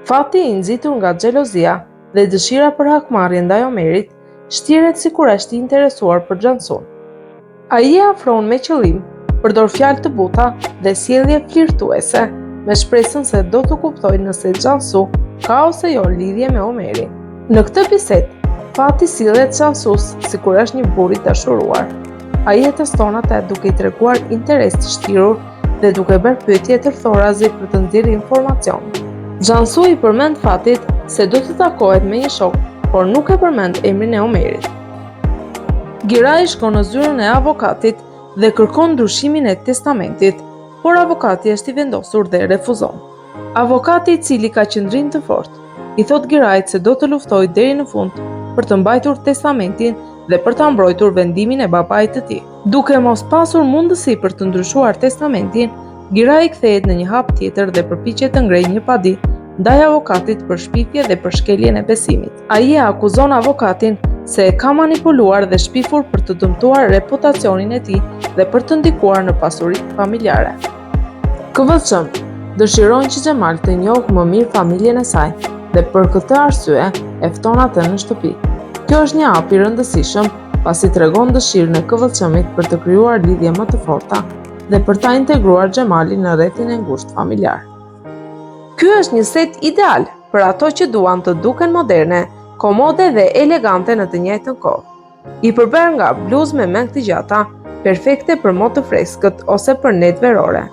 Fati i nxitur nga xhelozia dhe dëshira për hakmarrje ndaj Omerit, shtiret sikur është i interesuar për Xhansun. Ai e afron me qëllim, përdor fjalë të buta dhe sjellje flirtuese, me shpresën se do të kuptojë nëse Xhansu ka ose jo lidhje me Omerin. Në këtë bisedë, Fati sillet Xhansus sikur është një burr i dashuruar. Ai e teston atë duke i treguar interes të shtirur dhe duke bërë pyetje të rthorazi për të nxjerrë informacion. Xhansu i përmend Fatit se do të takohet me një shok, por nuk e përmend emrin e Omerit. Girai shkon në zyrën e avokatit dhe kërkon ndryshimin e testamentit, por avokati është i vendosur dhe refuzon. Avokati, i cili ka qëndrim të fortë, i thot Girajt se do të luftojë deri në fund për të mbajtur testamentin dhe për ta mbrojtur vendimin e babait të tij. Duke mos pasur mundësi për të ndryshuar testamentin, Girai kthehet në një hap tjetër dhe përpiqet të ngrejë një padi ndaj avokatit për shpifje dhe për shkeljen e besimit. Ai e akuzon avokatin se e ka manipuluar dhe shpifur për të dëmtuar reputacionin e tij dhe për të ndikuar në pasuritë familjare. KVC dëshiron që Xhemal të njohë më mirë familjen e saj dhe për këtë arsye e fton atë në shtëpi. Kjo është një hap i rëndësishëm, pasi tregon dëshirën e KVC-mit për të krijuar lidhje më të forta dhe për ta integruar Xhemalin në rrethin e ngushtë familjar. Ky është një set ideal për ato që duan të duken moderne, komode dhe elegante në të njëjtën kohë. I përbër nga bluzë me meng të gjata, perfekte për motë të freskët ose për net verore,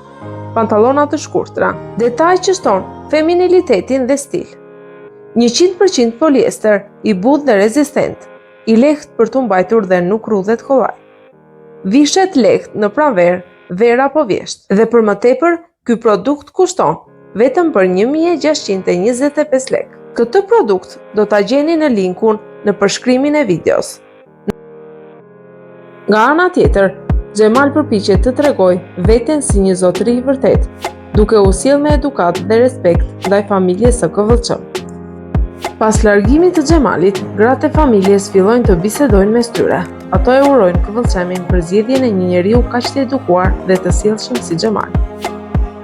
pantallona të shkurtra, detaj që shton feminilitetin dhe stil. 100% poliester, i butë dhe rezistent, i lehtë për të mbajtur dhe nuk rrudhet kollaj. Vishet lehtë në pranverë, vera po vjesht. Dhe për më tepër, ky produkt kushton vetëm për 1625 lekë. Këtë produkt do ta gjeni në linkun në përshkrimin e videos. Nga ana tjetër, Xhemal përpiqet të tregojë veten si një zotëri i vërtet, duke u sjellë me edukat dhe respekt ndaj familjes së KVC. Pas largimit të Xhemalit, gratë e familjes fillojnë të bisedojnë mes tyre. Ato e urojnë KVC-min për zgjedhjen e një njeriu kaq të edukuar dhe të sjellshëm si Xhemal.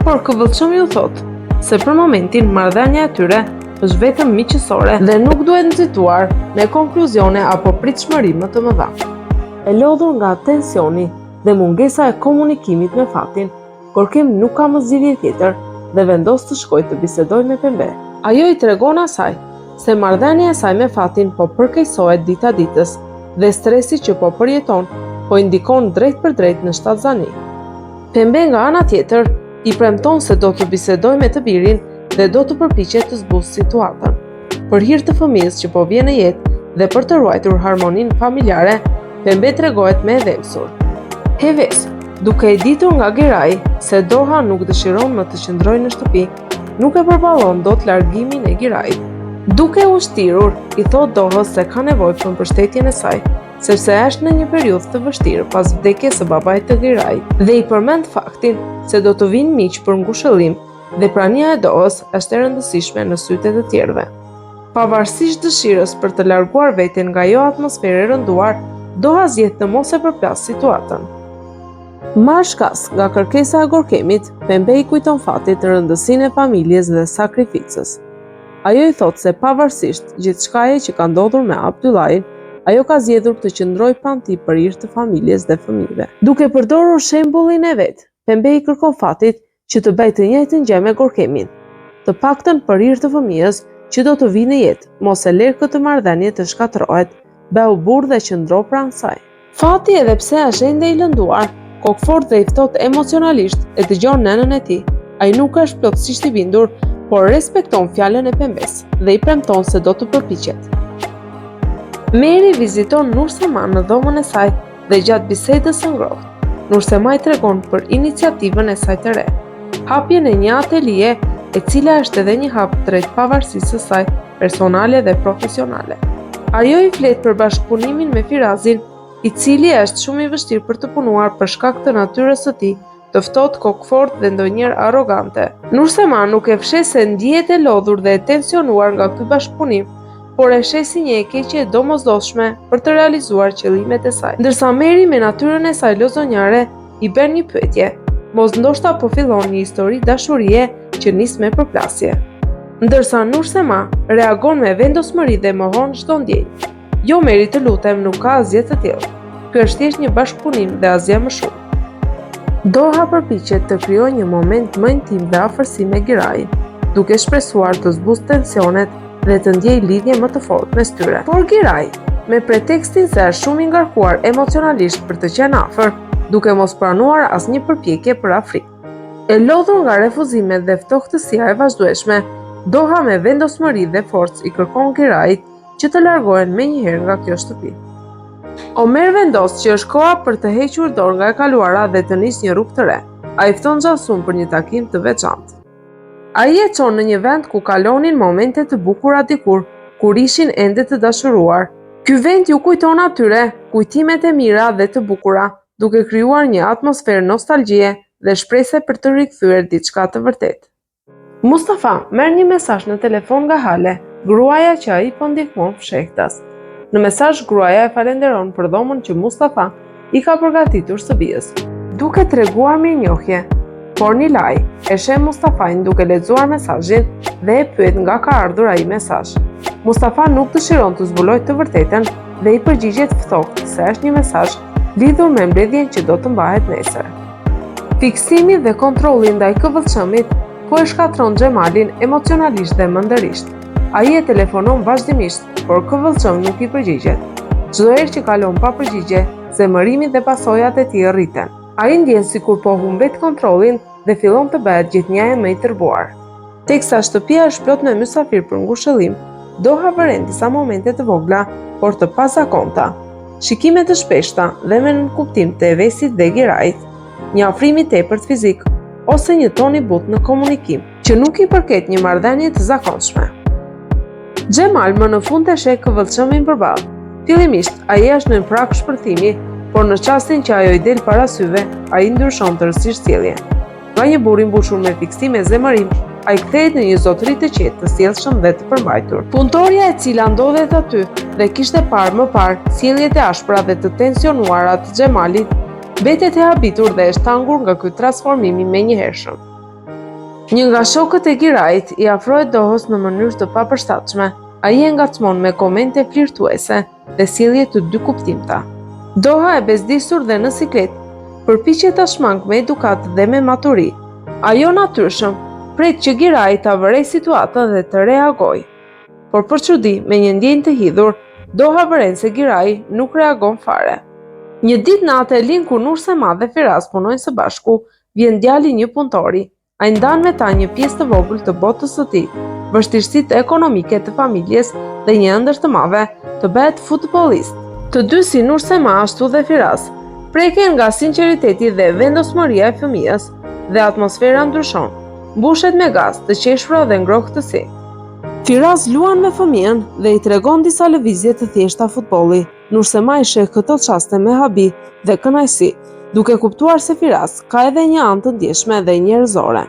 Por KVC-mi u thot se për momentin marrëdhënia e tyre është vetëm miqësore dhe nuk duhet nxituar me konkluzione apo pritshmëri më të mëdha. E lodhur nga tensioni dhe mungesa e komunikimit me Fatin, Gorkem nuk ka më zgjidhje tjetër dhe vendos të shkojë të bisedojë me Pembe. Ajo i tregon asaj se marrëdhënia e saj me Fatin po përkeqësohet dita ditës dhe stresi që po përjeton po i ndikon drejt për drejt në shtatzani. Pembe nga ana tjetër i premton se do të bisedojë me të birin dhe do të përpiqet të zbusë situatën. Për hir të fëmijës që po vjen në jetë dhe për të ruajtur harmoninë familjare, Pembe tregohet me dhemsur. Heves, duke i ditur nga Girai se Doha nuk dëshiron më të qëndrojë në shtëpi, nuk e përballon dot largimin e Girait. Duke u shtirur, i thot Dohës se ka nevojë për mbështetjen e saj, sepse është në një periudhë të vështirë pas vdekjes së babait të Girait, dhe i përmend faktin se do të vinë miq për ngushëllim dhe prania e Dohës është e rëndësishme në sytë e të tjerëve. Pavarësisht dëshirës për të larguar veten nga ajo atmosferë e rënduar, Doha zgjedh të mos e përplas situatën. Marrë shkas nga kërkesa e Gorkemit, Pembe i kujton Fatit rëndësinë e familjes dhe sakrificës. Ajo i thot se pavarësisht gjithçkaje që ka ndodhur me Abdullahin, ajo ka zgjedhur të qëndrojë pranë tij për hir të familjes dhe fëmijëve. Duke përdorur shembullin e vet, Pembe i kërkon Fatit që të bëjë të njëjtën gjë me Gorkemin, të paktën për hir të fëmijës që do të vinë në jetë, mos e lër këtë marrëdhënie të shkatërrohet, bëu burr dhe qëndro pranë saj. Fati, edhe pse është ende i lënduar, kokfort dhe i ftohtë emocionalisht, e dëgjon nënën e tij. Ai nuk është plotësisht i bindur, por respekton fjalën e Pembes dhe i premton se do të përpiqet. Meri viziton Nurseman në dhomën e saj dhe gjatë bisedës së ngrohtë, Nurseman i tregon për iniciativën e saj të re, hapjen e një atelie, e cila është edhe një hap drejt pavarësisë së saj personale dhe profesionale. Ajo i flet për bashkëpunimin me Firazin, i cili është shumë i vështirë për të punuar për shkak të natyrës së tij, të ftohtë, kokfort dhe ndonjëherë arrogante. Nurseman nuk e fshes se ndihet e lodhur dhe e tensionuar nga ky bashkëpunim, por e sheh si një e keqe e domosdoshme për të realizuar qëllimet e saj. Ndërsa Meri me natyrën e saj lozonjare i bën një pyetje, mos ndoshta po fillon një histori dashurie që nis me përplasje. ndërsa Nursema reagon me vendosmëri dhe mohon çdo ndjenjë. Jo Meri, të lutem, nuk ka asgjë të tillë. Ky është thjesht një bashkëpunim dhe asgjë më shumë. Doha përpiqet të krijojë një moment më intim dhe afërsi me Girajin, duke shpresuar të zbusë tensionet dhe të ndjejë lidhje më të fortë mes tyre. Por Giraj, me pretekstin se është shumë i ngarkuar emocionalisht për të qenë afër, duke mos pranuar asnjë përpjekje për afrikë. E lodhur nga refuzimet dhe ftohtësia e vazhdueshme, Doha me vendosmëri dhe forcë i kërkon Girajit që të largohen menjëherë nga kjo shtëpi. Omer vendos që është koha për të hequr dorë nga e kaluara dhe të nisë një rrugë të re. Ai fton Xhasun për një takim të veçantë. Ai e çon në një vend ku kalonin momente të bukura dikur, kur ishin ende të dashuruar. Ky vend ju kujton atyre kujtimet e mira dhe të bukura, duke krijuar një atmosferë nostalgjie dhe shprese për të rikthyer diçka të vërtetë. Mustafa merr një mesazh në telefon nga Hale, gruaja që ai po ndihmon fshehtas. Në mesazh gruaja e falenderon për dhomën që Mustafa i ka përgatitur së bijës, duke treguar mirënjohje. Por Nilaj e sheh Mustafajin duke lexuar mesazhin dhe e pyet nga ka ardhur ai mesazh. Mustafa nuk dëshiron të zbulojë të vërtetën dhe i përgjigjet ftohtë se është një mesazh lidhur me mbledhjen që do të mbahet nesër. Fiksimi dhe kontrolli ndaj këvëllçëmit po e shkatron Xhemalin emocionalisht dhe mendërisht. Ai e telefonon vazhdimisht, por këvëllçëm nuk i përgjigjet. Çdo herë që kalon pa përgjigje, zemërimi dhe pasojat e tij rriten. Ai ndjen sikur po humbet kontrollin dhe fillon të bëhet gjithnjëje më i tërbuar. Teksa shtëpia është plot me mysafir për ngushëllim, Doha vëren disa momente të vogla, por të pazakonta. Shikime të shpeshta dhe me nënkuptim të Evesit dhe Girajit, një afrim i tepërt fizik ose një ton i butë në komunikim, që nuk i përket një marrëdhënie të zakonshme. Xhemal më në fund e sheh këvëllçëmin përballë. Fillimisht ai është në prak shpërthimi, por në çastin që ajo i del para syve, ai ndryshon tërësisht sjelljen. Nga një burr i mbushur me fiksime zemërim, ai kthehet në një zotëri të qetë, të sjellshëm dhe të përmbajtur. Punëtorja e cila ndodhet aty dhe kishte parë më parë sjelljet e ashpra dhe të tensionuara të Xhemalit, betet e habitur dhe e shtangur nga ky transformim i menjëhershëm. Një nga shokët e Girajit i afrohet Dohës në mënyrë të papërshtatshme. Ai e ngacmon me komente flirtuese dhe sjellje të dy kuptimta. Doha e bezdisur dhe në siklet, përpiqet ta shmangë me edukat dhe me maturi. Ajo natyrshëm pret që Giraji ta vërej situatën dhe të reagojë. Por për çudi, me një ndjenjë të hidhur, Doha vëren se Giraji nuk reagon fare. Një ditë natë e linë kur Nursema dhe Firaz punojnë së bashku, vjen djali një punëtori. Ai ndan me ta një pjesë të vogël të botës së tij, vështirësitë ekonomike të familjes dhe një ëndër të madhe të bëhet futbollist. Të dy si Nursema ashtu dhe Firaz preken nga sinqeriteti dhe vendosmëria e fëmijës dhe atmosfera ndryshon, mbushet me gaz, të qeshura dhe ngrohtësi. Firaz luan me fëmijën dhe i tregon disa lëvizje të thjeshta futbolli. Nursema i sheh këto çaste me habi dhe kënaqësi, duke kuptuar se Firaz ka edhe një anë të ndjeshme dhe njerëzore.